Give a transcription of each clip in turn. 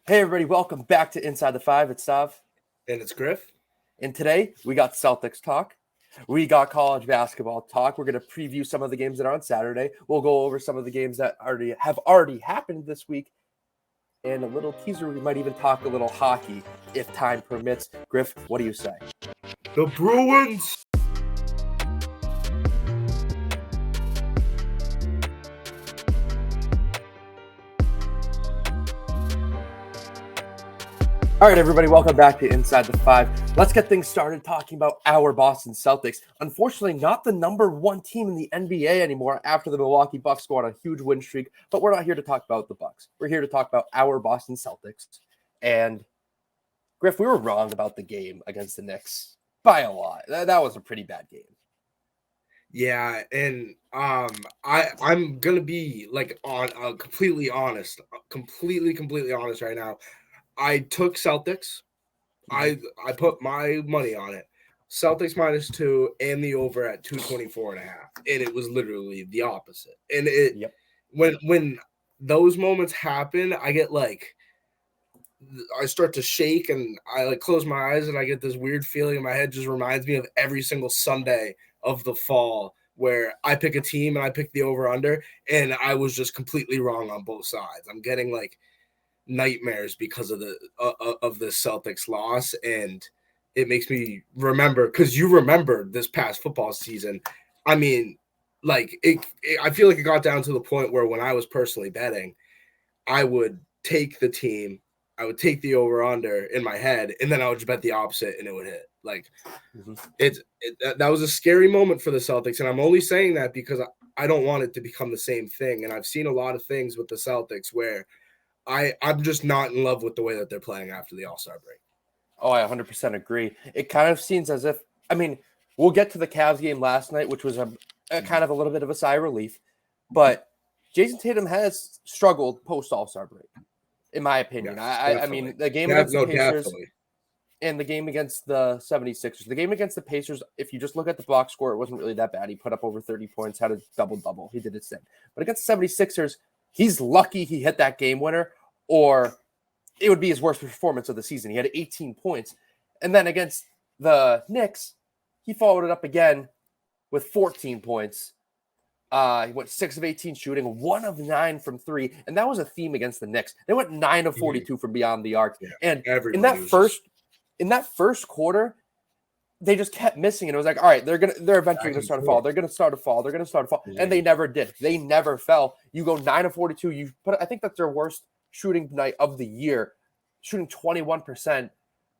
Hey everybody, welcome back to Inside the Five. It's Stav. And it's Griff. And today we got Celtics talk. We got college basketball talk. We're going to preview some of the games that are on Saturday. We'll go over some of the games that have already happened this week. And a little teaser, we might even talk a little hockey if time permits. Griff, what do you say? The Bruins! All right, everybody, welcome back to Inside the Five. Let's get things started talking about our Boston Celtics. Unfortunately, not the number one team in the NBA anymore after the Milwaukee Bucks go on a huge win streak, but we're not here to talk about the Bucks. We're here to talk about our Boston Celtics. And Griff, we were wrong about the game against the Knicks by a lot. That was a pretty bad game. Yeah, and I'm gonna be completely honest right now. I took Celtics. I put my money on it. Celtics -2 and the over at 224.5. And it was literally the opposite. And when those moments happen, I get I start to shake and I close my eyes and I get this weird feeling in my head. Just reminds me of every single Sunday of the fall where I pick a team and I pick the over under and I was just completely wrong on both sides. I'm getting nightmares because of the Celtics loss, and it makes me remember, because you remember this past football season. I mean, I feel like it got down to the point where when I was personally betting, I would take the team, I would take the over under in my head, and then I would just bet the opposite and it would hit. That was a scary moment for the Celtics, and I'm only saying that because I don't want it to become the same thing. And I've seen a lot of things with the Celtics where I'm just not in love with the way that they're playing after the All-Star break. Oh, I 100% agree. It kind of seems as if, we'll get to the Cavs game last night, which was a kind of a little bit of a sigh of relief. But Jason Tatum has struggled post All-Star break, in my opinion. Yes, The game against the Pacers and the game against the 76ers. The game against the Pacers, if you just look at the box score, it wasn't really that bad. He put up over 30 points, had a double-double. He did his thing. But against the 76ers, he's lucky he hit that game winner, or it would be his worst performance of the season. He had 18 points. And then against the Knicks, he followed it up again with 14 points. He went 6 of 18 shooting, 1 of 9 from 3. And that was a theme against the Knicks. They went 9 of 42 from beyond the arc. Yeah, and in that first quarter, they just kept missing. And it was like, all right, they're eventually going to start to fall. They're going to start to fall. Yeah. And they never did. They never fell. You go 9 of 42. I think that's their worst shooting night of the year, shooting 21%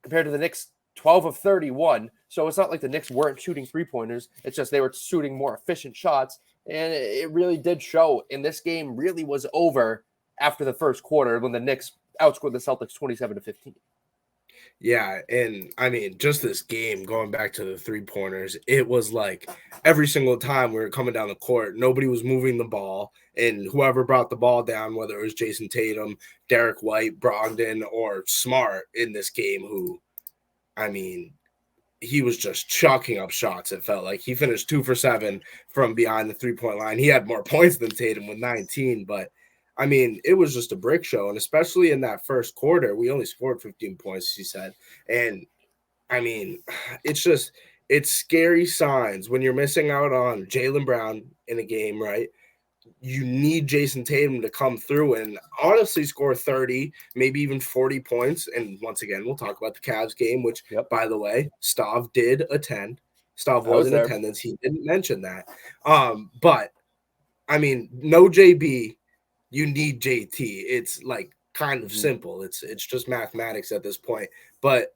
compared to the Knicks 12 of 31. So it's not like the Knicks weren't shooting three-pointers. It's just they were shooting more efficient shots. And it really did show. And this game really was over after the first quarter when the Knicks outscored the Celtics 27-15. Yeah, and just this game, going back to the three-pointers, it was like every single time we were coming down the court, nobody was moving the ball, and whoever brought the ball down, whether it was Jason Tatum, Derek White, Brogdon, or Smart in this game, who, he was just chalking up shots. It felt like he finished 2 for 7 from behind the three-point line. He had more points than Tatum with 19, but it was just a brick show, and especially in that first quarter, we only scored 15 points, she said. And, it's scary signs when you're missing out on Jaylen Brown in a game, right? You need Jason Tatum to come through and honestly score 30, maybe even 40 points. And once again, we'll talk about the Cavs game, which, by the way, Stav did attend. Stav was in attendance. He didn't mention that. But, no JB. You need JT. It's kind of simple. It's just mathematics at this point. But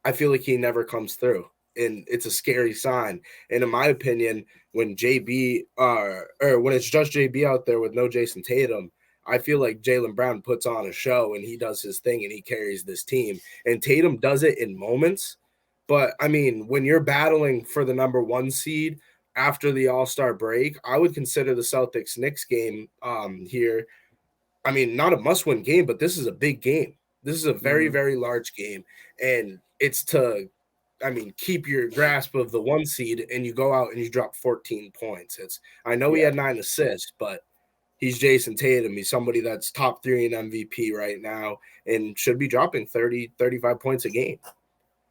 I feel like he never comes through, and it's a scary sign. And in my opinion, when JB or when it's just JB out there with no Jason Tatum, I feel like Jaylen Brown puts on a show and he does his thing and he carries this team. And Tatum does it in moments. But when you're battling for the number 1 seed after the All-Star break, I would consider the Celtics-Knicks game here. Not a must-win game, but this is a big game. This is a very, very large game. And it's to, keep your grasp of the 1 seed, and you go out and you drop 14 points. I know he had 9 assists, but he's Jason Tatum. He's somebody that's top 3 in MVP right now and should be dropping 30, 35 points a game.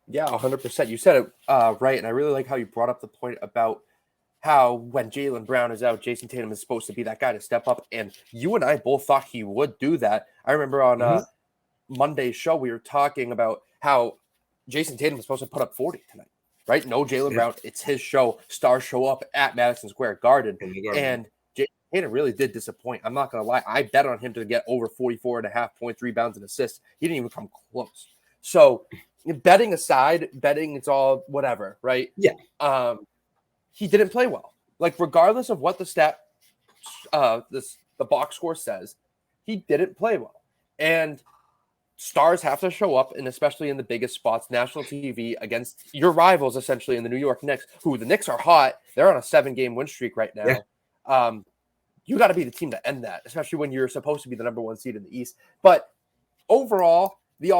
Yeah, 100%. You said it right, and I really like how you brought up the point about how when Jaylen Brown is out, Jason Tatum is supposed to be that guy to step up, and you and I both thought he would do that. I remember on Monday's show, we were talking about how Jason Tatum was supposed to put up 40 tonight, right? No Jaylen Brown. It's his show. Stars show up at Madison Square Garden. And Jason Tatum really did disappoint. I'm not going to lie. I bet on him to get over 44.5 points, rebounds, and assists. He didn't even come close. So betting aside, it's all whatever, right? Yeah. He didn't play well. Like, regardless of what the box score says, he didn't play well. And stars have to show up, and especially in the biggest spots, national TV, against your rivals, essentially, in the New York Knicks, who the Knicks are hot. They're on a 7-game win streak right now. Yeah. You got to be the team to end that, especially when you're supposed to be the number 1 seed in the East. But overall, the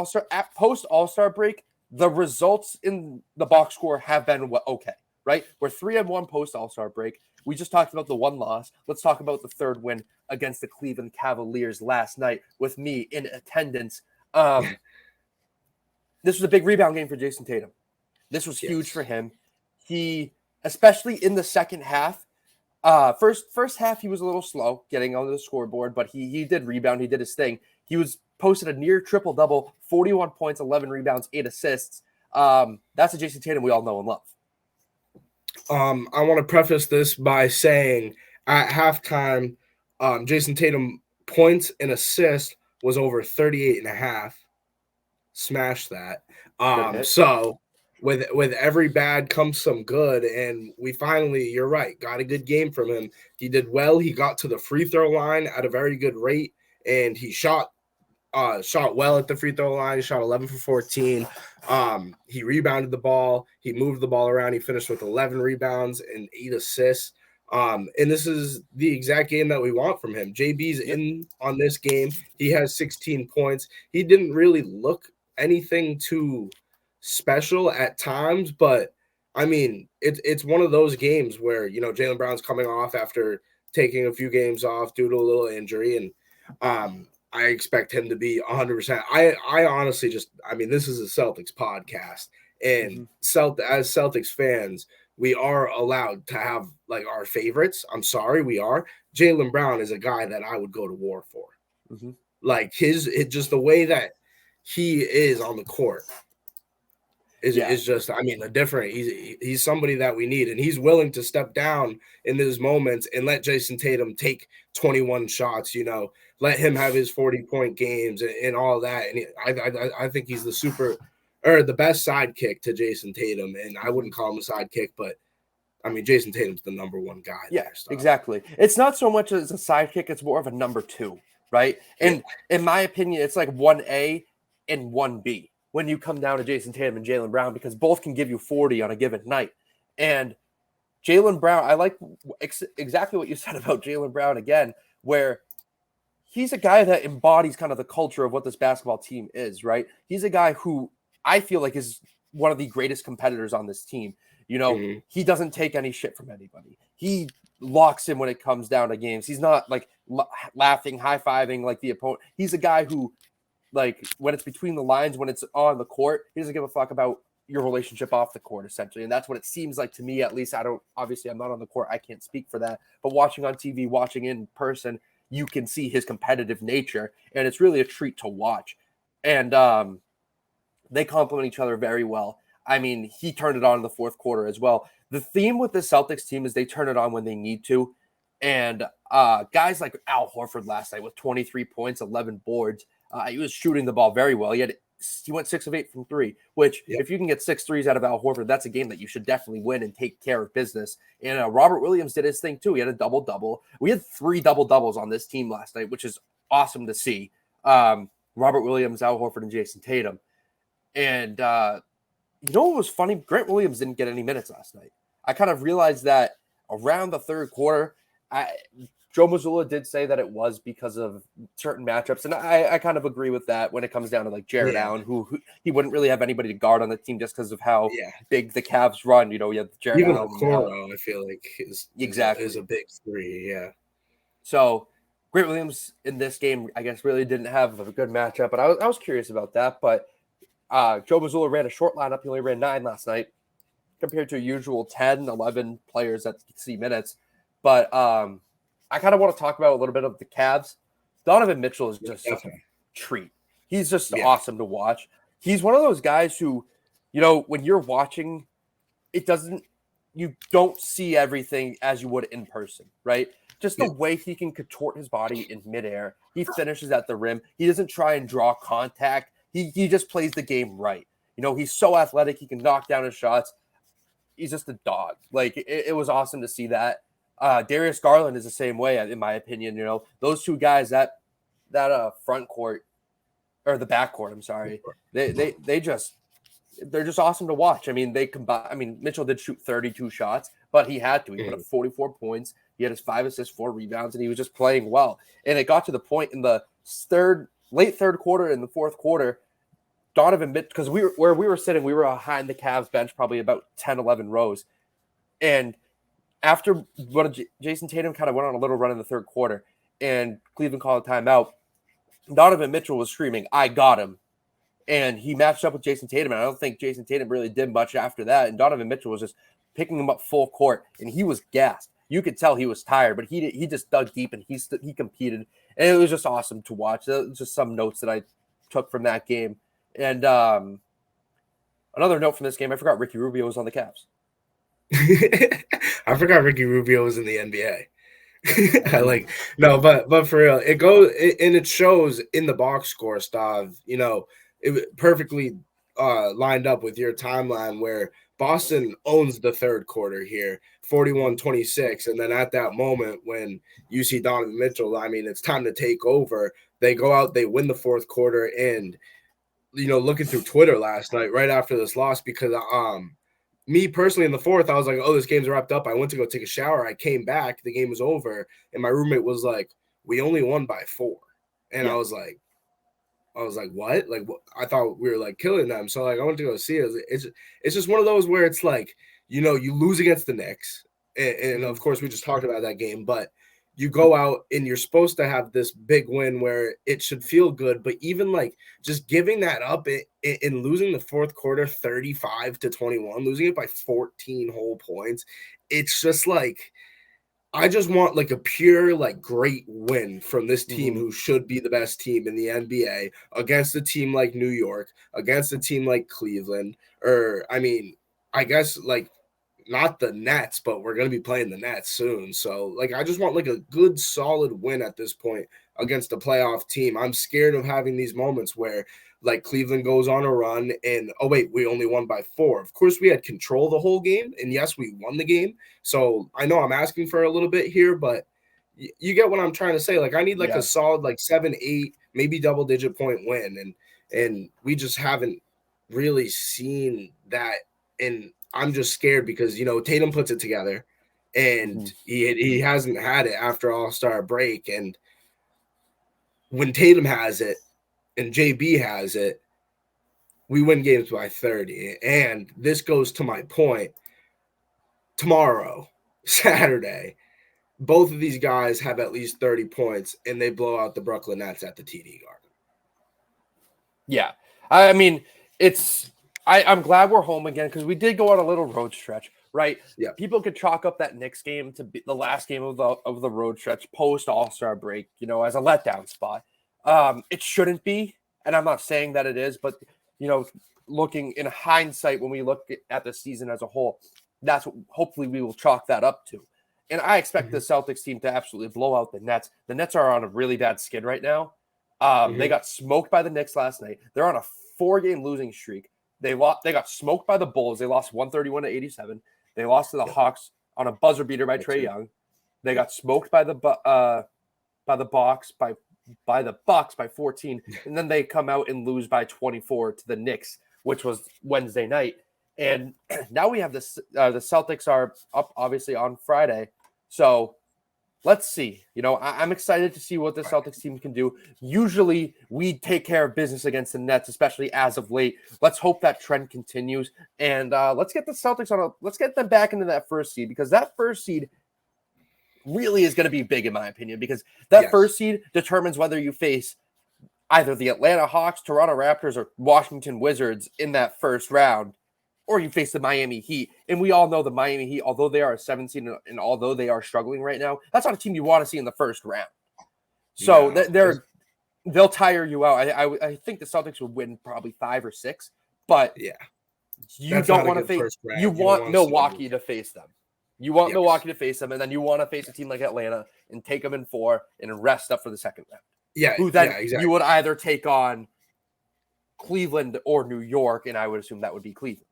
post All-Star break, the results in the box score have been okay, right? We're 3-1 post All-Star break. We just talked about the 1 loss. Let's talk about the 3rd win against the Cleveland Cavaliers last night with me in attendance. This was a big rebound game for Jason Tatum. This was huge for him. He, especially in the second half, first half he was a little slow getting on the scoreboard, but he did rebound. He did his thing. He posted a near triple-double, 41 points, 11 rebounds, 8 assists. That's a Jason Tatum we all know and love. I want to preface this by saying at halftime, Jason Tatum points and assists was over 38.5. Smash that. So with every bad comes some good, and we finally, you're right, got a good game from him. He did well. He got to the free throw line at a very good rate, and he shot well at the free throw line. He shot 11 for 14. He rebounded the ball. He moved the ball around. He finished with 11 rebounds and 8 assists. And this is the exact game that we want from him. JB's in on this game. He has 16 points. He didn't really look anything too special at times, but I mean, it's one of those games where, Jaylen Brown's coming off after taking a few games off due to a little injury, and I expect him to be 100%. I honestly this is a Celtics podcast, and as Celtics fans, we are allowed to have like our favorites. I'm sorry, we are. Jaylen Brown is a guy that I would go to war for. Like just the way that he is on the court is just, a different. He's somebody that we need, and he's willing to step down in those moments and let Jason Tatum take 21 shots. Let him have his 40-point games and all that. And I think he's the best sidekick to Jason Tatum, and I wouldn't call him a sidekick, but Jason Tatum's the number 1 guy. Yeah, exactly. It's not so much as a sidekick; it's more of a number 2, right? And in my opinion, it's like 1A and 1B when you come down to Jason Tatum and Jaylen Brown, because both can give you 40 on a given night. And Jaylen Brown, I like exactly what you said about Jaylen Brown again, where he's a guy that embodies kind of the culture of what this basketball team is, right? He's a guy who I feel like is one of the greatest competitors on this team. He doesn't take any shit from anybody. He locks in when it comes down to games. He's not like laughing, high-fiving like the opponent. He's a guy who, like, when it's between the lines, when it's on the court, he doesn't give a fuck about your relationship off the court, essentially. And that's what it seems like to me, at least. I'm not on the court. I can't speak for that. But watching on TV, watching in person, you can see his competitive nature, and it's really a treat to watch. And they complement each other very well. He turned it on in the 4th quarter as well. The theme with the Celtics team is they turn it on when they need to. And guys like Al Horford last night with 23 points, 11 boards, he was shooting the ball very well. He went 6 of 8 from 3, which if you can get 6 threes out of Al Horford, that's a game that you should definitely win and take care of business. And Robert Williams did his thing too. He had a double-double. We had 3 double-doubles on this team last night, which is awesome to see. Robert Williams, Al Horford, and Jason Tatum. And what was funny? Grant Williams didn't get any minutes last night. I kind of realized that around the 3rd quarter. Joe Mazzulla did say that it was because of certain matchups, and I kind of agree with that when it comes down to like Jared Allen, who he wouldn't really have anybody to guard on the team just because of how big the Cavs run. We have Jared Allen. Okoro, I feel like is a big 3, So Grant Williams in this game, I guess, really didn't have a good matchup, but I was curious about that. But Joe Mazzulla ran a short lineup. He only ran 9 last night compared to a usual 10, 11 players that see minutes. But I kind of want to talk about a little bit of the Cavs. Donovan Mitchell is just such a treat. He's just awesome to watch. He's one of those guys who, when you're watching, you don't see everything as you would in person, right? Just the way he can contort his body in midair. He finishes at the rim. He doesn't try and draw contact. He just plays the game right. He's so athletic. He can knock down his shots. He's just a dog. Like, it was awesome to see that. Darius Garland is the same way, in my opinion. Those two guys, that front court or the back court, I'm sorry, they're just awesome to watch. I mean, Mitchell did shoot 32 shots, but he had to. He put up 44 points. He had his 5 assists, 4 rebounds, and he was just playing well. And it got to the point in the late third quarter and the fourth quarter, Donovan Mitchell, because where we were sitting, we were behind the Cavs bench, probably about 10, 11 rows. And after Jason Tatum kind of went on a little run in the third quarter and Cleveland called a timeout, Donovan Mitchell was screaming, "I got him." And he matched up with Jason Tatum, and I don't think Jason Tatum really did much after that. And Donovan Mitchell was just picking him up full court, and he was gassed. You could tell he was tired, but he just dug deep, and he competed. And it was just awesome to watch. Just some notes that I took from that game. And another note from this game, I forgot Ricky Rubio was on the Cavs. I forgot Ricky Rubio was in the NBA. But for real, it goes and it shows in the box score, Stav. It perfectly lined up with your timeline where Boston owns the third quarter here, 41-26. And then at that moment when you see Donovan Mitchell, it's time to take over. They go out, they win the fourth quarter. And, looking through Twitter last night, right after this loss, because me personally in the fourth, I was like, oh, this game's wrapped up. I went to go take a shower. I came back. The game was over. And my roommate was like, we only won by 4. And I was like, what? Like, I thought we were like killing them. So I went to go see it. It's just one of those where it's like, you lose against the Knicks. And of course, we just talked about that game. But you go out and you're supposed to have this big win where it should feel good. But even just giving that up and losing the fourth quarter 35-21, losing it by 14 whole points, it's just I just want a pure great win from this team who should be the best team in the NBA against a team like New York, against a team like Cleveland, or I guess not the Nets, but we're going to be playing the Nets soon. So I just want a good solid win at this point against a playoff team. I'm scared of having these moments where Cleveland goes on a run and, oh, wait, we only won by 4. Of course, we had control the whole game. And yes, we won the game. So I know I'm asking for a little bit here, but you get what I'm trying to say. I need a solid 7, 8, maybe double-digit point win. And we just haven't really seen that. And I'm just scared because, Tatum puts it together and he hasn't had it after All-Star break. And when Tatum has it, and JB has it, we win games by 30. And this goes to my point. Tomorrow, Saturday, both of these guys have at least 30 points, and they blow out the Brooklyn Nets at the TD Garden. Yeah. I'm glad we're home again because we did go on a little road stretch, right? Yeah. People could chalk up that Knicks game to be the last game of the road stretch post All-Star break, as a letdown spot. It shouldn't be, and I'm not saying that it is, but looking in hindsight, when we look at the season as a whole, that's what hopefully we will chalk that up to. And I expect the Celtics team to absolutely blow out the Nets. The Nets are on a really bad skid right now. They got smoked by the Knicks last night. They're on a 4-game losing streak. They got smoked by the Bulls. They lost 131-87. They lost to the Hawks on a buzzer beater by Trae Young. They got smoked by the Bucks by 14, and then they come out and lose by 24 to the Knicks, which was Wednesday night. And now we have this. The Celtics are up obviously on Friday, so let's see. I'm excited to see what the Celtics team can do. Usually, we take care of business against the Nets, especially as of late. Let's hope that trend continues, and let's get the Celtics let's get them back into that first seed because that first seed really is going to be big, in my opinion, because that Yes. first seed determines whether you face either the Atlanta Hawks, Toronto Raptors, or Washington Wizards in that first round, or you face the Miami Heat. And we all know the Miami Heat, although they are a 7 seed and although they are struggling right now, that's not a team you want to see in the first round. So they'll tire you out. I think the Celtics would win probably 5 or 6, but yeah, you don't want to face. You want Milwaukee to face them. You want Milwaukee to face them, and then you want to face a team like Atlanta and take them in 4 and rest up for the second round. Yeah, who then exactly. You would either take on Cleveland or New York, and I would assume that would be Cleveland.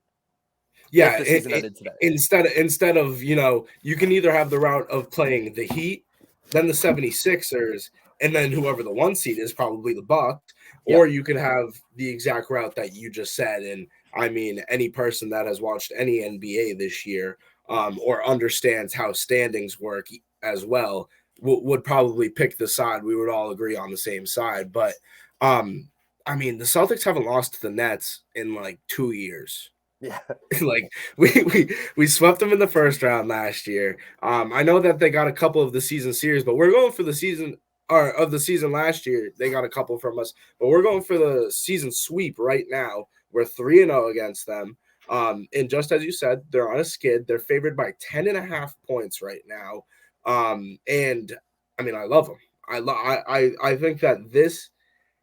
Yeah, if the season ended today. Instead of, you can either have the route of playing the Heat, then the 76ers, and then whoever the 1 seed is, probably the Bucks, or you can have the exact route that you just said. And I mean, any person that has watched any NBA this year or understands how standings work as well would probably pick the side. We would all agree on the same side. But, I mean, the Celtics haven't lost to the Nets in like 2 years. Yeah. Like we swept them in the first round last year. I know that they got a couple of the season series, but we're going for the season of the season last year. They got a couple from us, but we're going for the season sweep right now. We're 3-0 against them. And just as you said, they're on a skid. They're favored by 10.5 points right now. And I mean, I love them. I think that this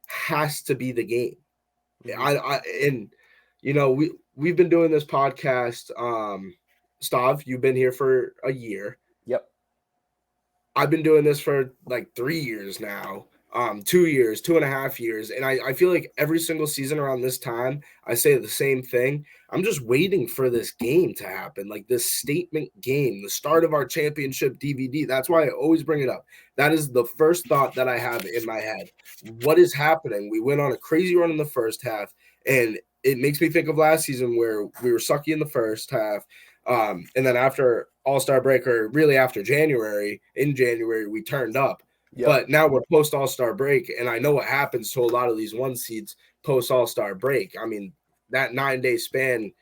has to be the game. We've been doing this podcast. Stav, you've been here for a year. Yep. I've been doing this for like 3 years now. 2 years, 2.5 years. And I feel like every single season around this time, I say the same thing. I'm just waiting for this game to happen, like this statement game, the start of our championship DVD. That's why I always bring it up. That is the first thought that I have in my head. What is happening? We went on a crazy run in the first half, and it makes me think of last season where we were sucky in the first half. And then after All-Star break, or really after January, we turned up. Yep. But now we're post All-Star break, and I know what happens to a lot of these 1 seeds post All-Star break. I mean, that 9-day span,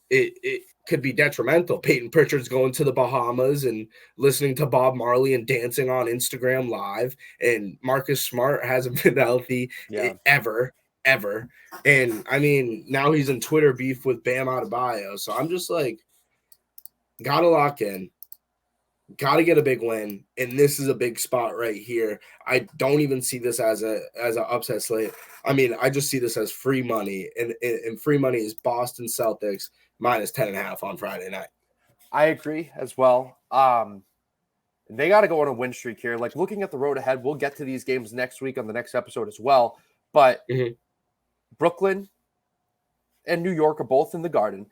it could be detrimental. Peyton Pritchard's going to the Bahamas and listening to Bob Marley and dancing on Instagram Live, and Marcus Smart hasn't been healthy ever. And I mean, now he's in Twitter beef with Bam Adebayo. So I'm just like, gotta lock in. Got to get a big win, and this is a big spot right here. I don't even see this as an upset slate. I mean, I just see this as free money, and free money is Boston Celtics minus 10.5 on Friday night. I agree as well. They got to go on a win streak here. Like, looking at the road ahead, we'll get to these games next week on the next episode as well. But Brooklyn and New York are both in the Garden.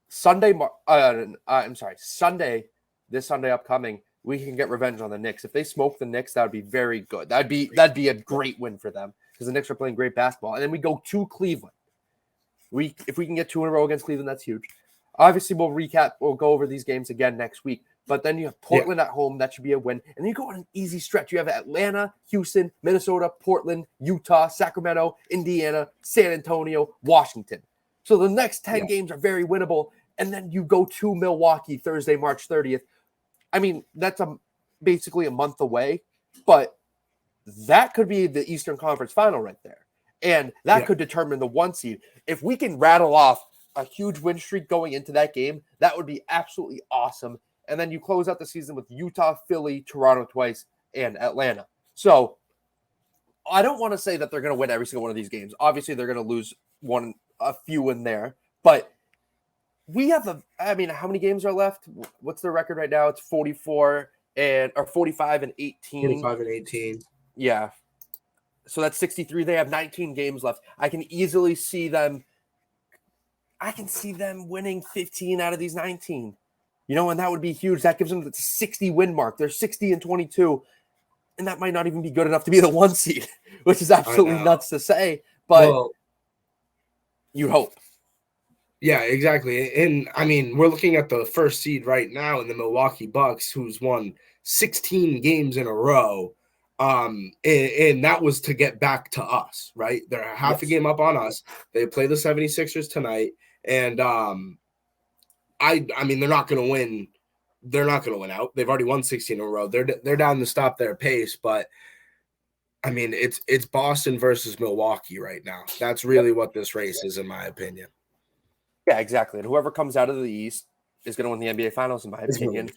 Sunday, this Sunday upcoming, we can get revenge on the Knicks. If they smoke the Knicks, that would be very good. That'd be a great win for them, because the Knicks are playing great basketball. And then we go to Cleveland. If we can get 2 in a row against Cleveland, that's huge. Obviously, we'll go over these games again next week. But then you have Portland at home. That should be a win. And then you go on an easy stretch. You have Atlanta, Houston, Minnesota, Portland, Utah, Sacramento, Indiana, San Antonio, Washington. So the next 10 games are very winnable. And then you go to Milwaukee Thursday, March 30th. I mean, that's basically a month away, but that could be the Eastern Conference Final right there. And that could determine the 1 seed. If we can rattle off a huge win streak going into that game, that would be absolutely awesome. And then you close out the season with Utah, Philly, Toronto twice, and Atlanta. So I don't want to say that they're going to win every single one of these games. Obviously, they're going to lose a few in there, but we have how many games are left? What's their record right now? It's 45 and 18. 45 and 18. Yeah. So that's 63. They have 19 games left. I can easily see them. I can see them winning 15 out of these 19. And that would be huge. That gives them the 60 win mark. They're 60 and 22. And that might not even be good enough to be the 1 seed, which is absolutely nuts to say. But you hope. Yeah, exactly. And I mean, we're looking at the first seed right now in the Milwaukee Bucks, who's won 16 games in a row. And that was to get back to us, right? They're half a game up on us. They play the 76ers tonight. And I mean, they're not going to win they're not going to win out. They've already won 16 in a row. They're down to stop their pace, but I mean, it's Boston versus Milwaukee right now. That's really what this race is, in my opinion. Yeah, exactly. And whoever comes out of the East is going to win the NBA Finals, in my opinion.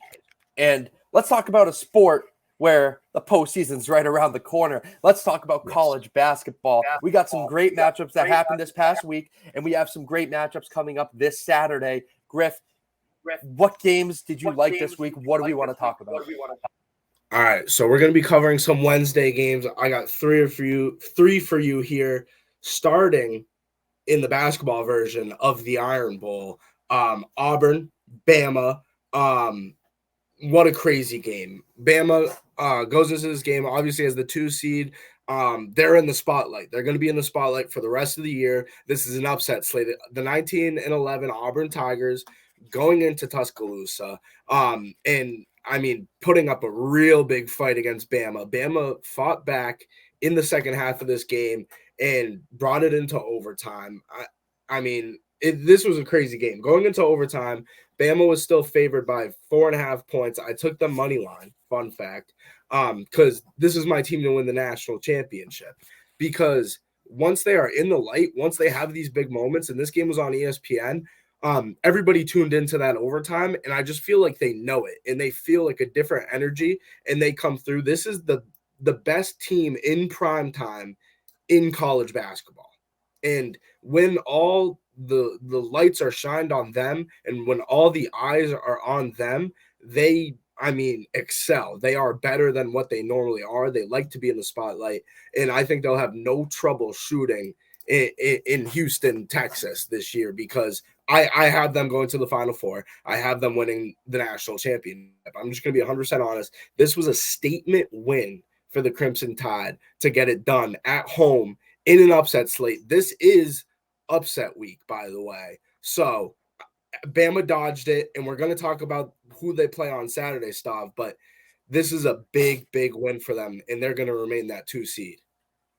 And let's talk about a sport where the postseason's right around the corner. Let's talk about college basketball. We got some great matchups that happened this past week, and we have some great matchups coming up this Saturday. Griff, what games did you like this week? What do we want to talk about? All right, so we're going to be covering some Wednesday games. I got three for you here, starting in the basketball version of the Iron Bowl. Auburn, Bama. What a crazy game. Bama goes into this game, obviously, as the 2 seed. They're in the spotlight. They're going to be in the spotlight for the rest of the year. This is an upset slate. The 19-11 Auburn Tigers going into Tuscaloosa. And I mean, putting up a real big fight against Bama. Bama fought back in the second half of this game and brought it into overtime. I mean, this was a crazy game. Going into overtime, Bama was still favored by 4.5 points. I took the money line, fun fact, because this is my team to win the national championship. Because once they are in the light, once they have these big moments, and this game was on ESPN, everybody tuned into that overtime, and I just feel like they know it, and they feel like a different energy, and they come through. This is the best team in prime time in college basketball. And when all the lights are shined on them, and when all the eyes are on them, they excel. They are better than what they normally are. They like to be in the spotlight, and I think they'll have no trouble shooting in Houston, Texas this year, because I have them going to the Final Four. I have them winning the national championship. I'm just going to be 100% honest. This was a statement win for the Crimson Tide to get it done at home in an upset slate. This is upset week, by the way. So Bama dodged it, and we're going to talk about who they play on Saturday, Stav, but this is a big, big win for them, and they're going to remain that 2 seed.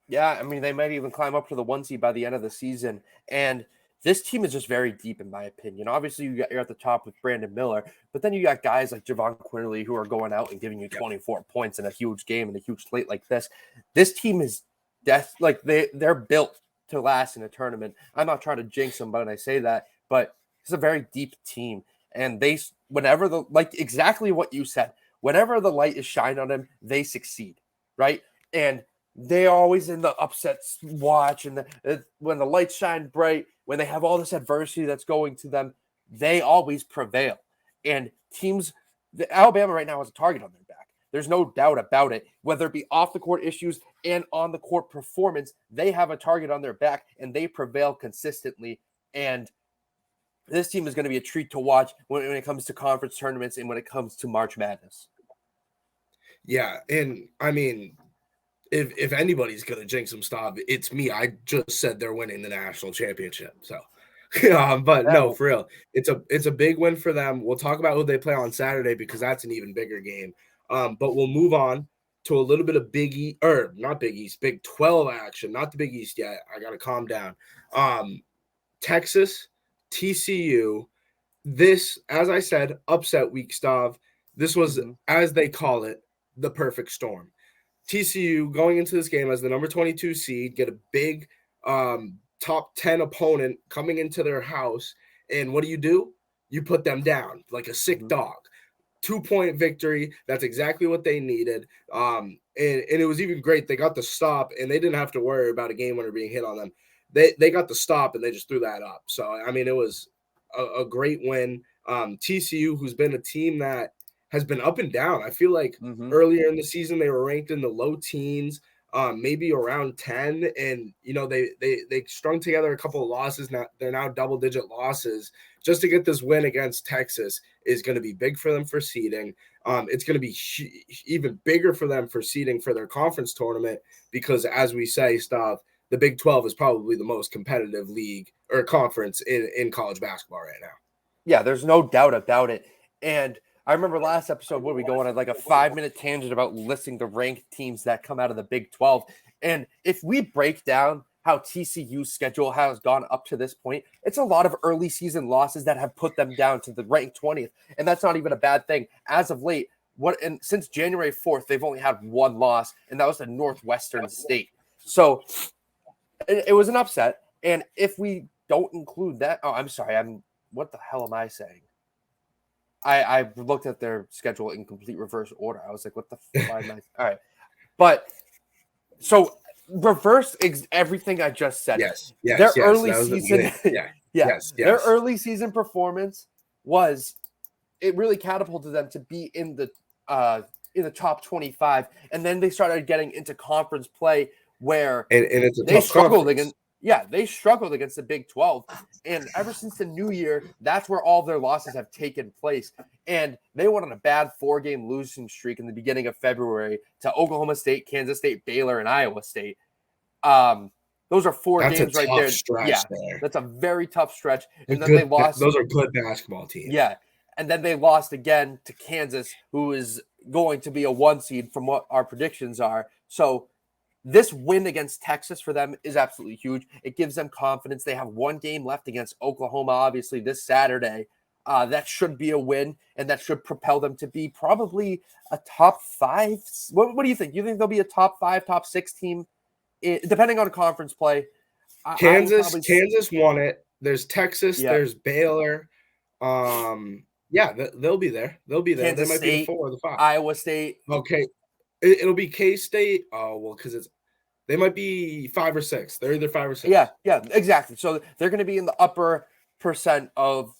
Yeah, I mean, they might even climb up to the 1 seed by the end of the season. And this team is just very deep, in my opinion. Obviously, you're at the top with Brandon Miller, but then you got guys like Javon Quinley who are going out and giving you 24 points in a huge game and a huge slate like this. This team is they're built to last in a tournament. I'm not trying to jinx them when I say that, but it's a very deep team. And exactly what you said, whenever the light is shined on them, they succeed, right? And they're always in the upsets watch, and when the lights shine bright, when they have all this adversity that's going to them, they always prevail. And Alabama right now has a target on their back. There's no doubt about it. Whether it be off the court issues and on the court performance, they have a target on their back, and they prevail consistently. And this team is going to be a treat to watch when it comes to conference tournaments and when it comes to March Madness. Yeah, and I mean, if anybody's going to jinx some stuff, it's me. I just said they're winning the national championship. So, but no, for real, it's a big win for them. We'll talk about who they play on Saturday because that's an even bigger game. But we'll move on to a little bit of Big 12 action, not the Big East yet. I got to calm down. Texas, TCU. This, as I said, upset week, Stav. This was, as they call it, the perfect storm. TCU going into this game as the number 22 seed, get a big top 10 opponent coming into their house. And what do? You put them down like a sick dog. 2-point victory. That's exactly what they needed. And it was even great. They got the stop, and they didn't have to worry about a game winner being hit on them. They got the stop, and they just threw that up. So, I mean, it was a great win. TCU, who's been a team that has been up and down. I feel like earlier in the season they were ranked in the low teens, maybe around 10, and they strung together a couple of losses. Now they're now double-digit losses. Just to get this win against Texas is going to be big for them for seeding. It's going to be even bigger for them for seeding for their conference tournament because, as we say, Stav, the Big 12 is probably the most competitive league or conference in college basketball right now. Yeah, there's no doubt about it. And I remember last episode when we go on like a 5-minute tangent about listing the ranked teams that come out of the Big 12. And if we break down how TCU's schedule has gone up to this point, it's a lot of early season losses that have put them down to the ranked 20th. And that's not even a bad thing. As of late, since January 4th, they've only had one loss, and that was to Northwestern State. So it was an upset. And if we don't include that, I'm sorry, what the hell am I saying? I looked at their schedule in complete reverse order. I was like, what the fuck am I? All right. But so reverse everything I just said. Yes. Their early season, Yes. Their early season performance it really catapulted them to be in the top 25, and then they started getting into conference play where and it's they struggled against. Yeah, they struggled against the Big 12. And ever since the new year, that's where all their losses have taken place. And they went on a bad 4-game losing streak in the beginning of February to Oklahoma State, Kansas State, Baylor, and Iowa State. Those are 4 games right there. There. That's a very tough stretch. And then they lost. Those are good basketball teams. Yeah. And then they lost again to Kansas, who is going to be a 1 seed from what our predictions are. So this win against Texas for them is absolutely huge. It gives them confidence. They have 1 game left against Oklahoma, obviously, this Saturday. That should be a win, and that should propel them to be probably a top 5. What do you think? You think they'll be a top 5, top 6 team, depending on conference play? Kansas won it. There's Texas. Yeah. There's Baylor. They'll be there. They'll be there. Kansas they might State, be the 4 or the 5. Iowa State. Okay. It'll be K-State. Oh, well, because they might be 5 or 6. They're either 5 or 6. Yeah, exactly. So they're going to be in the upper percent of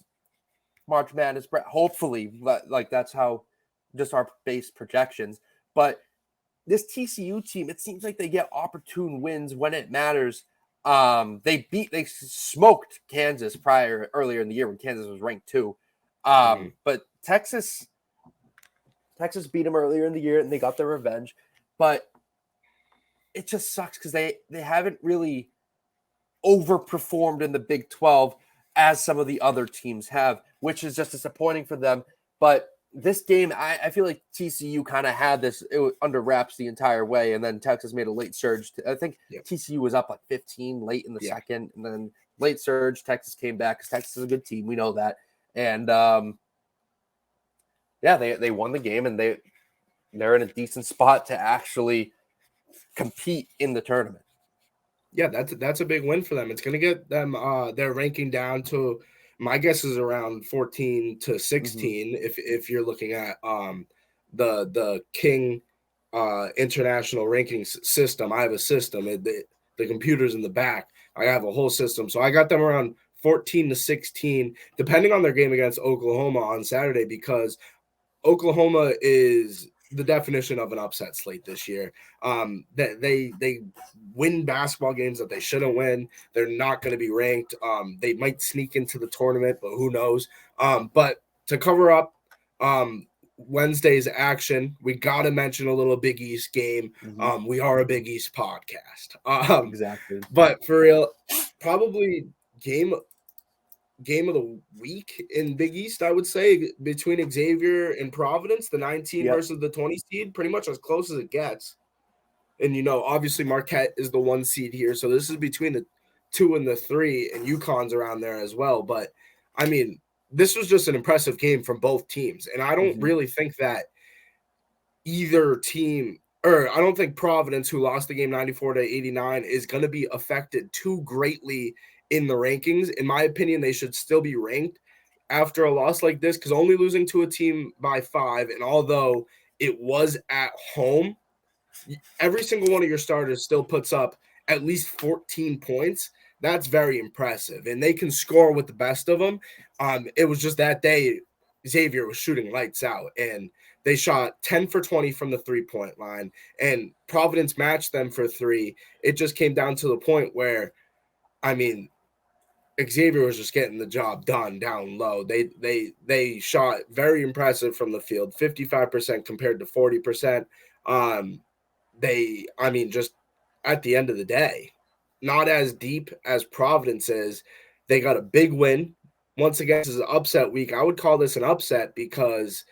March Madness. Hopefully, like that's how just our base projections. But this TCU team, it seems like they get opportune wins when it matters. They smoked Kansas earlier in the year when Kansas was ranked 2. But Texas beat them earlier in the year and they got their revenge. But it just sucks because they haven't really overperformed in the Big 12 as some of the other teams have, which is just disappointing for them. But this game, I feel like TCU kind of had this under wraps the entire way, and then Texas made a late surge. I think TCU was up like 15 late in the second, and then late surge. Texas came back because Texas is a good team. We know that. And they won the game, and they're in a decent spot to actually compete in the tournament. Yeah, that's a big win for them. It's going to get them their ranking down to, my guess is around 14 to 16. If you're looking at the King international ranking system. I have a system. The computer's in the back. I have a whole system. So I got them around 14 to 16, depending on their game against Oklahoma on Saturday, because Oklahoma is the definition of an upset slate this year. That they win basketball games that they shouldn't win. They're not going to be ranked. They might sneak into the tournament, but who knows? But to cover up Wednesday's action, we got to mention a little Big East game. We are a Big East podcast. Exactly. But for real, probably game of the week in Big East, I would say, between Xavier and Providence, the 19 versus the 20 seed, pretty much as close as it gets. And, obviously Marquette is the 1 seed here. So this is between the 2 and the 3, and UConn's around there as well. But, I mean, this was just an impressive game from both teams. And I don't really think that either team – or I don't think Providence, who lost the game 94-89, is going to be affected too greatly in the rankings. In my opinion, they should still be ranked after a loss like this, because only losing to a team by 5, and although it was at home, every single one of your starters still puts up at least 14 points. That's very impressive, and they can score with the best of them. It was just that day Xavier was shooting lights out, and they shot 10 for 20 from the 3-point line, and Providence matched them for 3. It just came down to the point where, I mean, Xavier was just getting the job done down low. They shot very impressive from the field, 55% compared to 40%. Just at the end of the day, not as deep as Providence is. They got a big win. Once again, this is an upset week. I would call this an upset because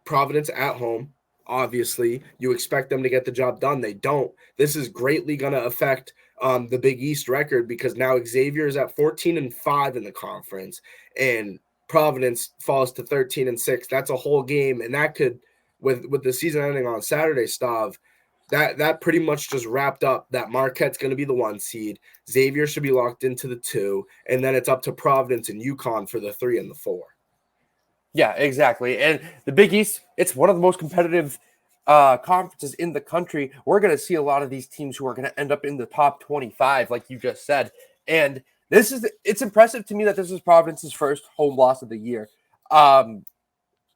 Providence at home, obviously. You expect them to get the job done. They don't. This is greatly going to affect the Big East record because now Xavier is at 14-5 in the conference, and Providence falls to 13-6. That's a whole game, and that could, with the season ending on Saturday, Stav, that pretty much just wrapped up that Marquette's going to be the 1 seed. Xavier should be locked into the 2, and then it's up to Providence and UConn for the 3 and the 4. Yeah, exactly. And the Big East, it's one of the most competitive conferences in the country. We're going to see a lot of these teams who are going to end up in the top 25, like you just said. And it's impressive to me that this is Providence's first home loss of the year. I'm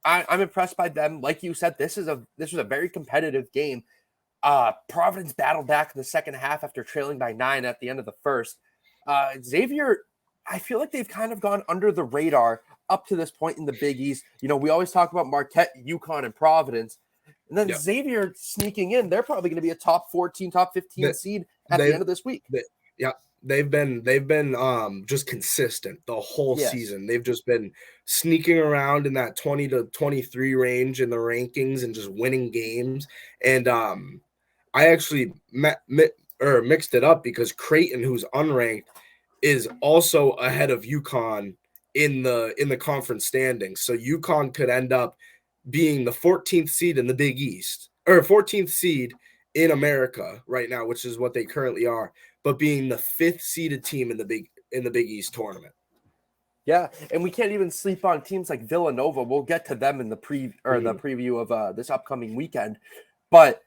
impressed by them. Like you said, this was a very competitive game. Providence battled back in the second half after trailing by 9 at the end of the first. Xavier, I feel like they've kind of gone under the radar up to this point in the Big East. You know, we always talk about Marquette, UConn, and Providence. And then Xavier sneaking in, they're probably going to be a top 14, top 15 seed at the end of this week. They've been just consistent the whole season. They've just been sneaking around in that 20 to 23 range in the rankings and just winning games. And I actually mixed it up because Creighton, who's unranked, is also ahead of UConn in the conference standings. So UConn could end up being the 14th seed in the Big East, or 14th seed in America right now, which is what they currently are, but being the 5th seeded team in the Big East tournament. Yeah, and we can't even sleep on teams like Villanova. We'll get to them in the preview of this upcoming weekend. But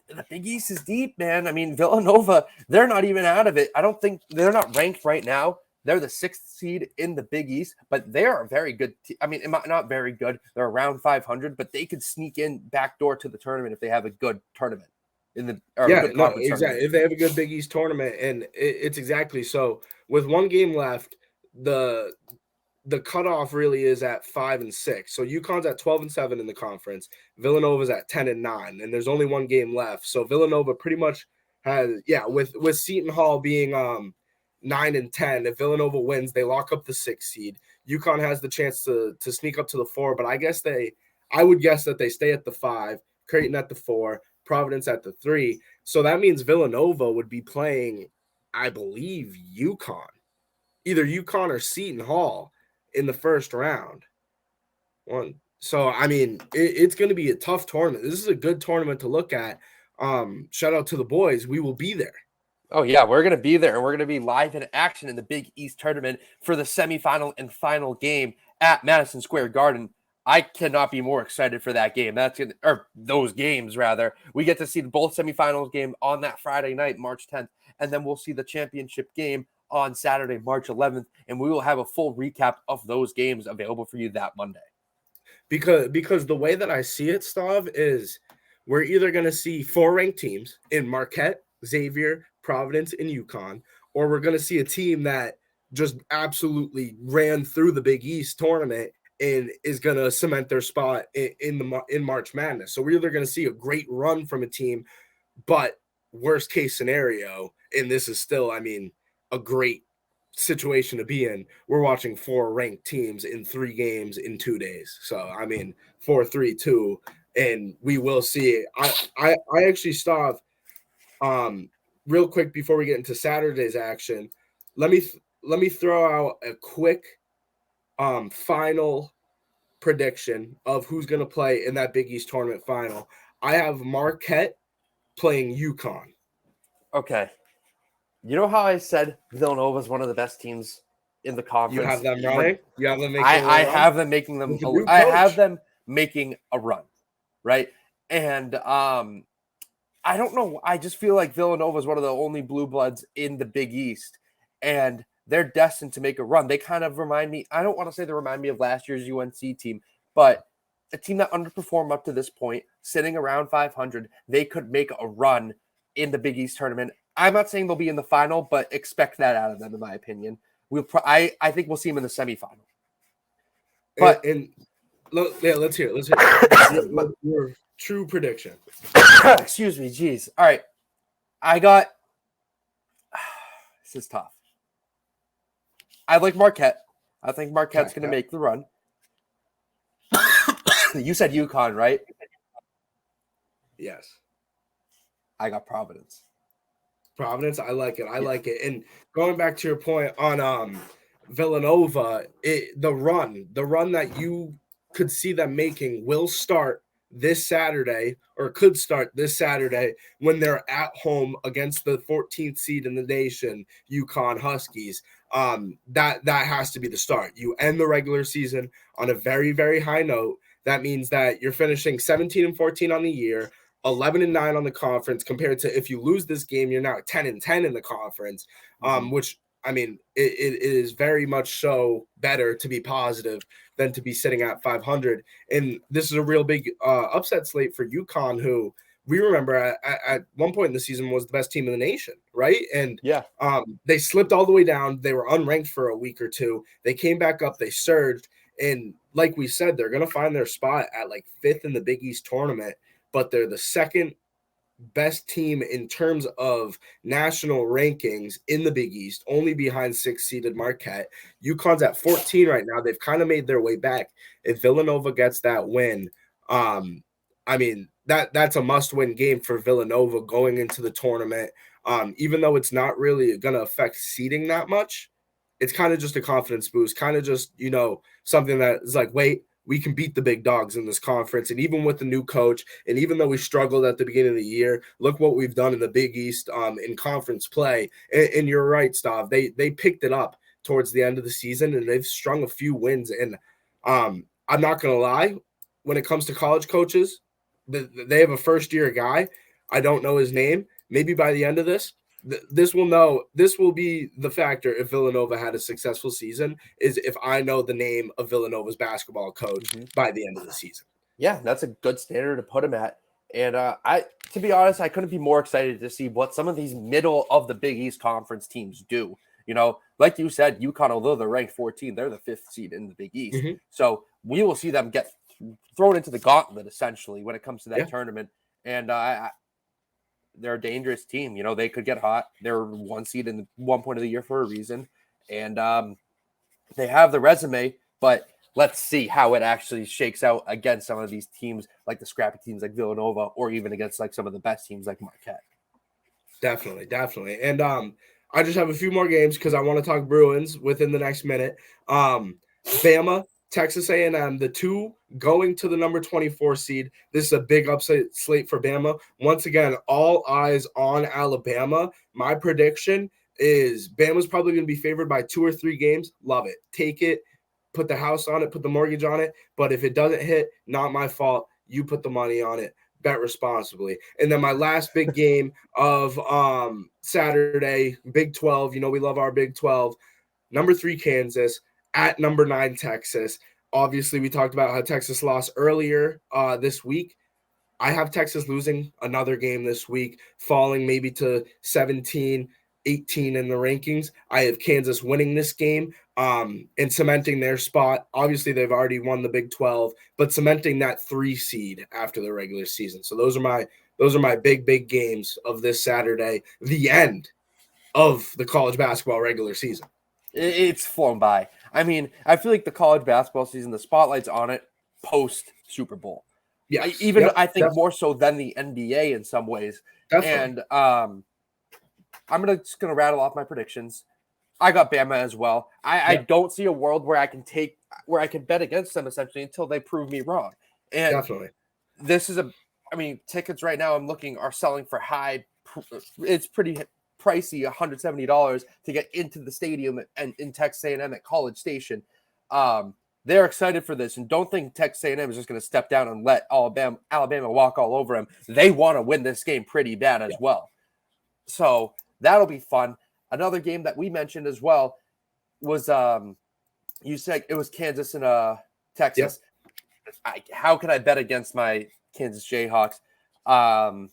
the Big East is deep, man. I mean, Villanova, they're not even out of it. I don't think they're not ranked right now. They're the 6th seed in the Big East, but they are a very good I mean, not very good. They're around 500, but they could sneak in backdoor to the tournament if they have a good tournament. Exactly. If they have a good Big East tournament, and it's exactly so. With one game left, the cutoff really is at 5 and 6. So UConn's at 12 and 7 in the conference. Villanova's at 10 and 9, and there's only one game left. So Villanova pretty much has with Seton Hall being 9 and 10. If Villanova wins, they lock up the 6th seed. UConn has the chance to sneak up to the 4, but I would guess that they stay at the 5, Creighton at the 4, Providence at the 3. So that means Villanova would be playing, I believe, UConn, either UConn or Seton Hall in the first round. So, I mean, it's going to be a tough tournament. This is a good tournament to look at. Shout out to the boys. We will be there. Oh, yeah, we're going to be there, and we're going to be live in action in the Big East tournament for the semifinal and final game at Madison Square Garden. I cannot be more excited for that game. Those games, rather. We get to see both semifinals game on that Friday night, March 10th, and then we'll see the championship game on Saturday, March 11th, and we will have a full recap of those games available for you that Monday. Because the way that I see it, Stav, is we're either going to see 4 ranked teams in Marquette, Xavier, Providence, and UConn, or we're going to see a team that just absolutely ran through the Big East tournament and is going to cement their spot in March Madness. So we're either going to see a great run from a team, but worst case scenario, and this is still, I mean, a great situation to be in, we're watching 4 ranked teams in 3 games in 2 days. So, I mean, 4-3-2, and we will see it. I actually stopped real quick before we get into Saturday's action. Let me throw out a quick final prediction of who's going to play in that Big East tournament final. I have Marquette playing UConn. Okay. You know how I said Villanova is one of the best teams in the conference? You have them running? You have them making I have them making them. I have them making a run, right? And I don't know. I just feel like Villanova is one of the only blue bloods in the Big East, and they're destined to make a run. They kind of remind me. I don't want to say they remind me of last year's UNC team, but a team that underperformed up to this point, sitting around 500, they could make a run in the Big East tournament. I'm not saying they'll be in the final, but expect that out of them, in my opinion. I think we'll see them in the semifinal. But let's hear it. Your true prediction. Excuse me, geez. All right, this is tough. I like Marquette. I think Marquette's going to make the run. You said UConn, right? Yes. I got Providence. Providence, I like it. I like it. And going back to your point on Villanova, the run that you could see them making will start this Saturday, or could start this Saturday when they're at home against the 14th seed in the nation, UConn Huskies. That has to be the start. You end the regular season on a very, very high note. That means that you're finishing 17-14 on the year, 11-9 on the conference, compared to if you lose this game, you're now 10-10 in the conference, which, I mean, it is very much so better to be positive than to be sitting at 500. And this is a real big upset slate for UConn, who we remember at one point in the season was the best team in the nation, right? And they slipped all the way down. They were unranked for a week or two. They came back up. They surged. And like we said, they're going to find their spot at like 5th in the Big East tournament, but they're the second best team in terms of national rankings in the Big East, only behind 6th-seeded Marquette. UConn's at 14 right now. They've kind of made their way back. If Villanova gets that win, I mean, that's a must-win game for Villanova going into the tournament. Even though it's not really going to affect seeding that much, it's kind of just a confidence boost, kind of just, something that is like, wait, we can beat the big dogs in this conference. And even with the new coach, and even though we struggled at the beginning of the year, look what we've done in the Big East in conference play. And you're right, Stav. They picked it up towards the end of the season, and they've strung a few wins. And I'm not going to lie, when it comes to college coaches, they have a first-year guy. I don't know his name. Maybe by the end of this will be the factor if Villanova had a successful season, is if I know the name of Villanova's basketball coach by the end of the season. Yeah, that's a good standard to put him at. And to be honest, I couldn't be more excited to see what some of these middle of the Big East Conference teams do. Like you said, UConn, although they're ranked 14, they're the 5th seed in the Big East. So we will see them get thrown into the gauntlet, essentially, when it comes to that tournament. And they're a dangerous team. They could get hot. They're 1 seed in one point of the year for a reason. And they have the resume, but let's see how it actually shakes out against some of these teams, like the scrappy teams like Villanova, or even against like some of the best teams like Marquette. Definitely. And I just have a few more games because I want to talk Bruins within the next minute. Bama, Texas A&M, the two going to the number 24 seed. This is a big upset slate for Bama. Once again, all eyes on Alabama. My prediction is Bama's probably going to be favored by 2 or 3 games. Love it. Take it. Put the house on it. Put the mortgage on it. But if it doesn't hit, not my fault. You put the money on it. Bet responsibly. And then my last big game of Saturday, Big 12. We love our Big 12. Number 3, Kansas at number 9, Texas. Obviously, we talked about how Texas lost earlier this week. I have Texas losing another game this week, falling maybe to 17, 18 in the rankings. I have Kansas winning this game and cementing their spot. Obviously, they've already won the Big 12, but cementing that 3 seed after the regular season. So those are my big games of this Saturday, the end of the college basketball regular season. It's flown by. I mean, I feel like the college basketball season, the spotlight's on it post Super Bowl. Yeah, I think definitely. More so than the NBA in some ways. Definitely. And I'm just gonna rattle off my predictions. I got Bama as well. I don't see a world where I can bet against them essentially until they prove me wrong. And definitely, this is tickets right now I'm looking are selling for high. It's pretty pricey, $170 to get into the stadium and in Texas A&M at College Station. They're excited for this, and don't think Texas A&M is just going to step down and let Alabama walk all over them. They want to win this game pretty bad as well. So that'll be fun. Another game that we mentioned as well was you said it was Kansas and Texas. How can I bet against my Kansas Jayhawks? I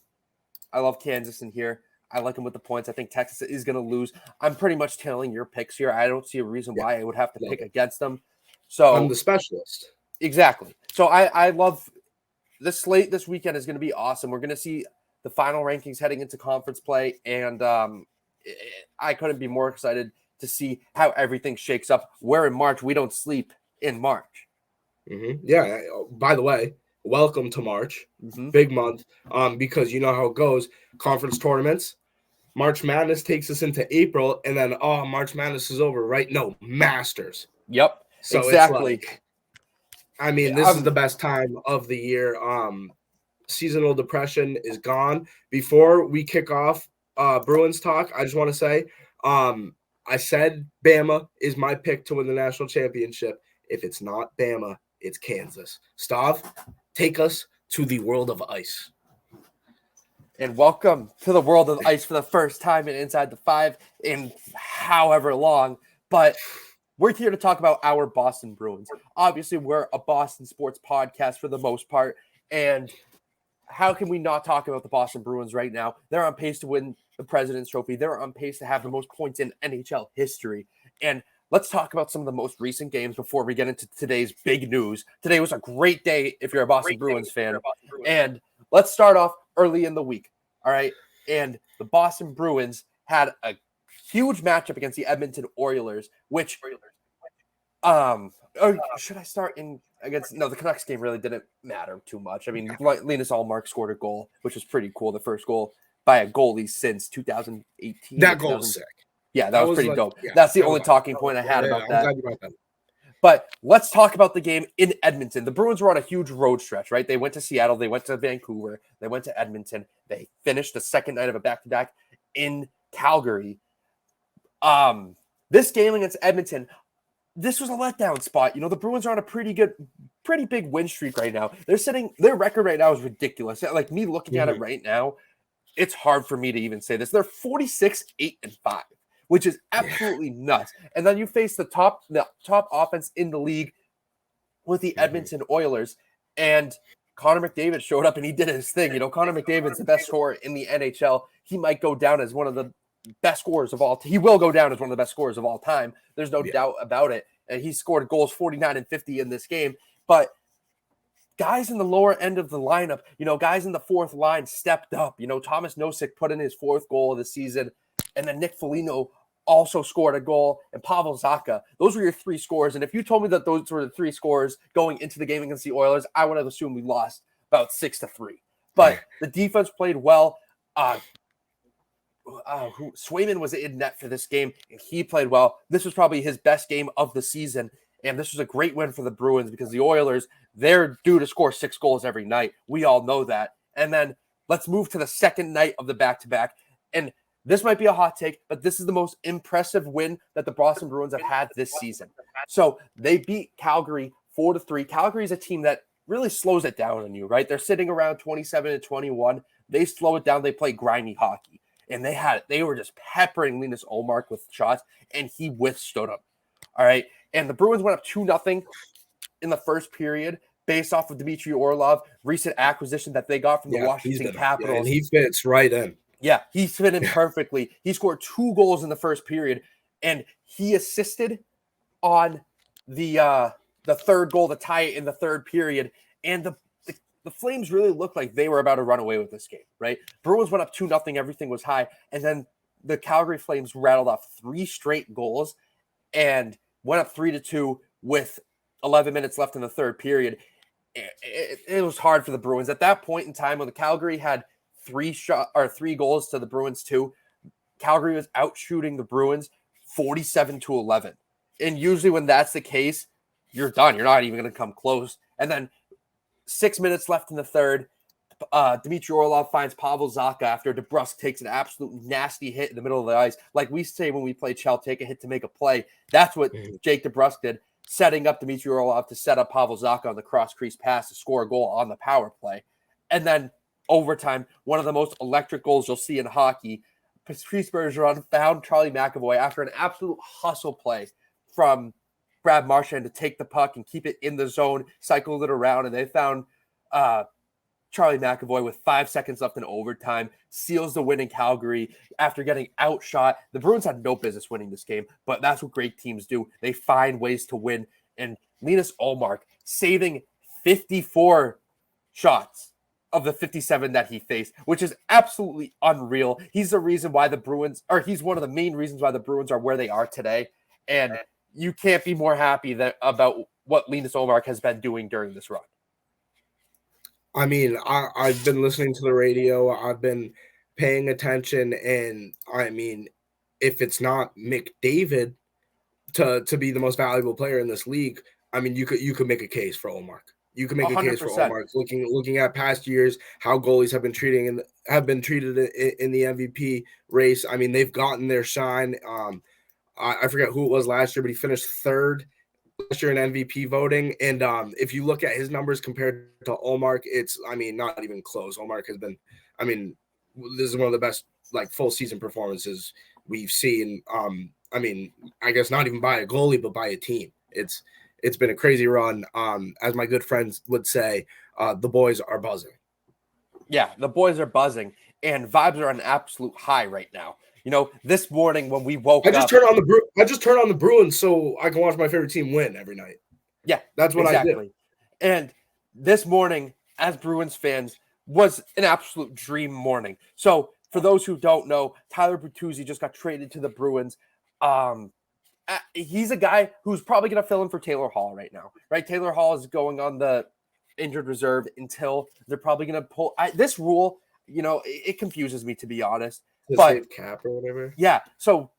love Kansas in here. I like them with the points. I think Texas is going to lose. I'm pretty much tailing your picks here. I don't see a reason why I would have to pick against them. So I'm the specialist. Exactly. So I love this slate. This weekend is going to be awesome. We're going to see the final rankings heading into conference play, and I couldn't be more excited to see how everything shakes up. Where in March we don't sleep in March. Yeah. By the way, welcome to March, big month, because you know how it goes. Conference tournaments, March Madness takes us into April, and then March Madness is over, right? No, Masters. Yep, So exactly. It's like, I mean, this is the best time of the year. Seasonal depression is gone. Before we kick off Bruins talk, I just want to say, I said Bama is my pick to win the national championship. If it's not Bama, it's Kansas. Stav, take us to the world of ice. And welcome to the world of ice for the first time in Inside the Five in however long. But we're here to talk about our Boston Bruins. Obviously, we're a Boston sports podcast for the most part. And how can we not talk about the Boston Bruins right now? They're on pace to win the President's Trophy. They're on pace to have the most points in NHL history. And let's talk about some of the most recent games before we get into today's big news. Today was a great day if you're a Boston Bruins fan. And let's start off early in the week. All right. And the Boston Bruins had a huge matchup against the Edmonton Oilers, which or should I start in against? No, the Canucks game really didn't matter too much. I mean, Linus Ullmark scored a goal, which was pretty cool. The first goal by a goalie since 2018. That goal was sick. Yeah, that was pretty dope. Yeah, that's the only talking point I had about that. But let's talk about the game in Edmonton. The Bruins were on a huge road stretch, right? They went to Seattle. They went to Vancouver. They went to Edmonton. They finished the second night of a back-to-back in Calgary. This game against Edmonton, this was a letdown spot. You know, the Bruins are on a pretty big win streak right now. Their record right now is ridiculous. Like me looking at it right now, it's hard for me to even say this. They're 46-8-5. Which is absolutely nuts. And then you face the top offense in the league with the Edmonton Oilers. And Connor McDavid showed up and he did his thing. You know, Connor McDavid's the best scorer in the NHL. He might go down as one of the best scorers of all time. He will go down as one of the best scorers of all time. There's no doubt about it. And he scored goals 49 and 50 in this game. But guys in the lower end of the lineup, you know, guys in the fourth line stepped up. You know, Thomas Nosek put in his fourth goal of the season. And then Nick Foligno also scored a goal, and Pavel Zacha. Those were your three scores. And if you told me that those were the three scores going into the game against the Oilers, I would have assumed we lost about 6-3. But the defense played well. Swayman was in net for this game, and he played well. This was probably his best game of the season, and this was a great win for the Bruins because the Oilers, they're due to score 6 goals every night. We all know that. And then let's move to the second night of the back-to-back. And this might be a hot take, but this is the most impressive win that the Boston Bruins have had this season. So they beat Calgary 4-3. Calgary is a team that really slows it down on you, right? They're sitting around 27-21. They slow it down. They play grimy hockey. And they were just peppering Linus Ullmark with shots, and he withstood them. All right. And the Bruins went up 2-0 in the first period based off of Dmitry Orlov, recent acquisition that they got from the Washington Capitals. Yeah, and he fits right in. Yeah, he fit in perfectly. He scored 2 goals in the first period, and he assisted on the third goal to tie it in the third period. And the Flames really looked like they were about to run away with this game, right? Bruins went up 2-0, everything was high, and then the Calgary Flames rattled off 3 straight goals and went up 3-2 with 11 minutes left in the third period. It was hard for the Bruins. At that point in time, when the Calgary had 3 goals to the Bruins 2, Calgary was out shooting the Bruins 47-11. And usually when that's the case, you're done. You're not even going to come close. And then 6 minutes left in the third, Dmitry Orlov finds Pavel Zacha after DeBrusk takes an absolute nasty hit in the middle of the ice. Like we say when we play Chell, take a hit to make a play. That's what Jake DeBrusk did, setting up Dmitry Orlov to set up Pavel Zacha on the cross-crease pass to score a goal on the power play. And then overtime, one of the most electric goals you'll see in hockey. Patrice Bergeron found Charlie McAvoy after an absolute hustle play from Brad Marchand to take the puck and keep it in the zone, cycled it around, and they found Charlie McAvoy with 5 seconds left in overtime, seals the win in Calgary after getting outshot. The Bruins had no business winning this game, but that's what great teams do. They find ways to win. And Linus Ullmark saving 54 shots of the 57 that he faced, which is absolutely unreal. He's the reason why the Bruins, or he's one of the main reasons why the Bruins are where they are today. And you can't be more happy about what Linus Ullmark has been doing during this run. I mean, I've been listening to the radio. I've been paying attention, and I mean, if it's not McDavid to be the most valuable player in this league, I mean, you could make a case for Omar. You can make a case for 100%. Omar. Looking at past years, how goalies have been treated in the MVP race. I mean, they've gotten their shine. I forget who it was last year, but he finished third last year in MVP voting. And if you look at his numbers compared to Omar, it's, I mean, not even close. Omar has been, I mean, this is one of the best like full season performances we've seen. I mean, I guess not even by a goalie, but by a team. It's been a crazy run. As my good friends would say, the boys are buzzing. Yeah, the boys are buzzing, and vibes are on an absolute high right now. You know, this morning when we woke I just up, turn on the Bruins so I can watch my favorite team win every night. yeah, That's what I do. And this morning, as Bruins fans, was an absolute dream morning. So, for those who don't know, Tyler Bertuzzi just got traded to the Bruins. He's a guy who's probably going to fill in for Taylor Hall right now, right? Taylor Hall is going on the injured reserve until they're probably going to pull this rule. You know, it confuses me, to be honest. But cap or whatever. Yeah. So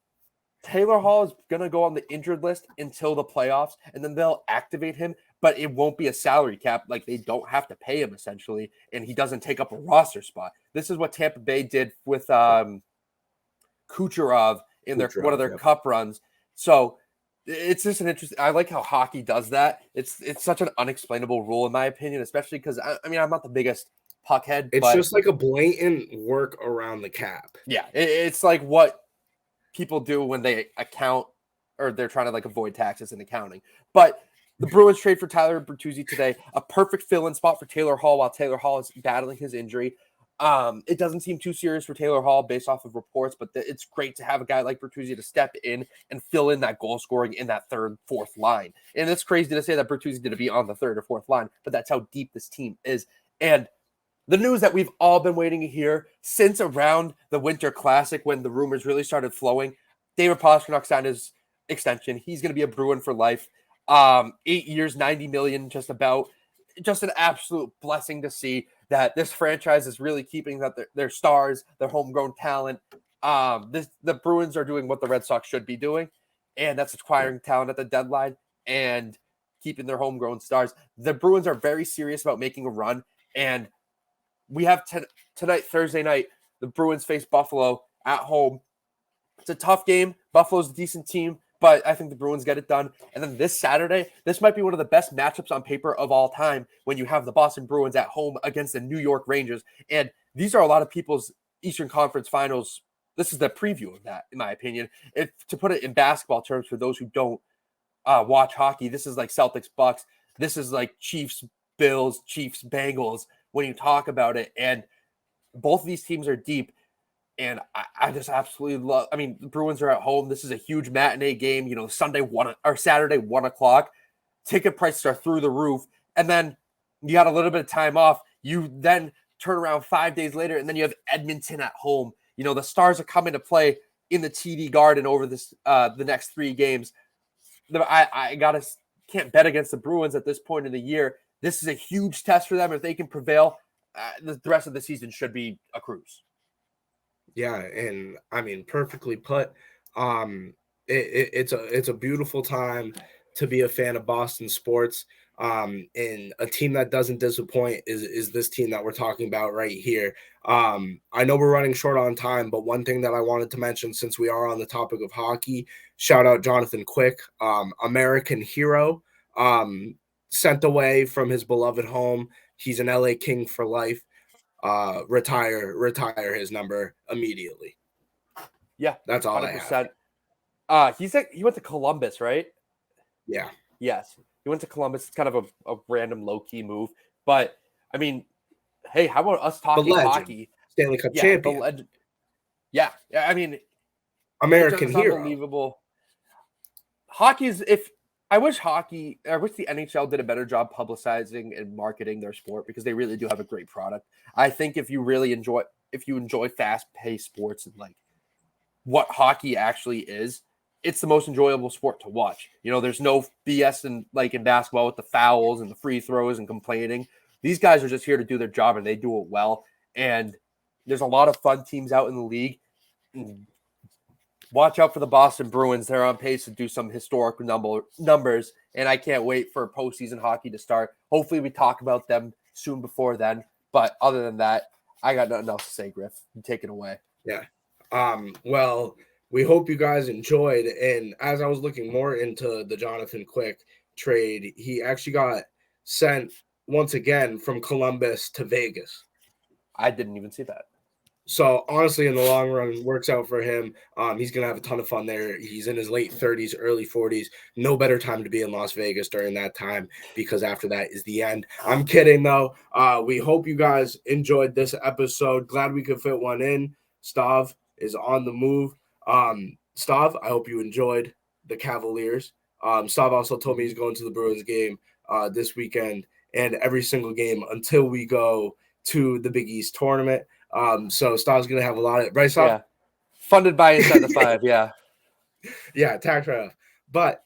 Taylor Hall is going to go on the injured list until the playoffs, and then they'll activate him, but it won't be a salary cap. Like, they don't have to pay him, essentially, and he doesn't take up a roster spot. This is what Tampa Bay did with Kucherov in one of their cup runs. So it's just an interesting. I like how hockey does that. It's such an unexplainable rule, in my opinion, especially because I mean, I'm not the biggest puckhead. It's just like a blatant work around the cap. Yeah, it's like what people do when they account or they're trying to like avoid taxes and accounting. But the Bruins trade for Tyler Bertuzzi today, a perfect fill-in spot for Taylor Hall while Taylor Hall is battling his injury. It doesn't seem too serious for Taylor Hall based off of reports, but it's great to have a guy like Bertuzzi to step in and fill in that goal scoring in that third, fourth line. And it's crazy to say that Bertuzzi did be on the third or fourth line, but that's how deep this team is. And the news that we've all been waiting to hear since around the Winter Classic when the rumors really started flowing, David Pastrnak signed his extension. He's going to be a Bruin for life. 8 years, $90 million, just about. Just an absolute blessing to see that this franchise is really keeping that their stars, their homegrown talent. The Bruins are doing what the Red Sox should be doing, and that's acquiring talent at the deadline and keeping their homegrown stars. The Bruins are very serious about making a run, and we have tonight, Thursday night, the Bruins face Buffalo at home. It's a tough game. Buffalo's a decent team, but I think the Bruins get it done. And then this Saturday, this might be one of the best matchups on paper of all time when you have the Boston Bruins at home against the New York Rangers. And these are a lot of people's Eastern Conference Finals. This is the preview of that, in my opinion. If to put it in basketball terms, for those who don't watch hockey, this is like Celtics Bucks. This is like Chiefs Bills, Chiefs Bengals when you talk about it. And both of these teams are deep. And I just absolutely love. I mean, the Bruins are at home. This is a huge matinee game. You know, Saturday 1:00. Ticket prices are through the roof, and then you got a little bit of time off. You then turn around 5 days later, and then you have Edmonton at home. You know, the Stars are coming to play in the TD Garden over this the next 3 games. I can't bet against the Bruins at this point in the year. This is a huge test for them. If they can prevail, the rest of the season should be a cruise. Yeah, and I mean, perfectly put. It's a beautiful time to be a fan of Boston sports. And a team that doesn't disappoint is this team that we're talking about right here. I know we're running short on time, but one thing that I wanted to mention, since we are on the topic of hockey, shout out Jonathan Quick, American hero, sent away from his beloved home. He's an LA King for life. Retire his number immediately. Yeah, that's all 100%. I have. He went to Columbus, right? Yeah. Yes, he went to Columbus. It's kind of a random low key move, but I mean, hey, how about us talking hockey? Stanley Cup champion. Yeah, I mean, American hero. Unbelievable. Hockey's I wish the NHL did a better job publicizing and marketing their sport, because they really do have a great product. I think if you enjoy fast-paced sports and like what hockey actually is, it's the most enjoyable sport to watch. You know, there's no BS in basketball with the fouls and the free throws and complaining. These guys are just here to do their job, and they do it well. And there's a lot of fun teams out in the league. Watch out for the Boston Bruins. They're on pace to do some historic numbers, and I can't wait for postseason hockey to start. Hopefully we talk about them soon before then. But other than that, I got nothing else to say, Griff. You take it away. Yeah. Well, we hope you guys enjoyed. And as I was looking more into the Jonathan Quick trade, he actually got sent once again from Columbus to Vegas. I didn't even see that. So honestly, in the long run, works out for him. He's going to have a ton of fun there. He's in his late 30s, early 40s. No better time to be in Las Vegas during that time, because after that is the end. I'm kidding, though. We hope you guys enjoyed this episode. Glad we could fit one in. Stav is on the move. Stav, I hope you enjoyed the Cavaliers. Stav also told me he's going to the Bruins game this weekend and every single game until we go to the Big East tournament. So Stav's gonna have a lot of right, Stav? Yeah. Funded by Inside the Five, yeah. Yeah, tax write-off. But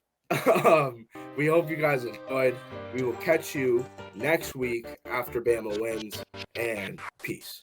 we hope you guys enjoyed. We will catch you next week after Bama wins, and peace.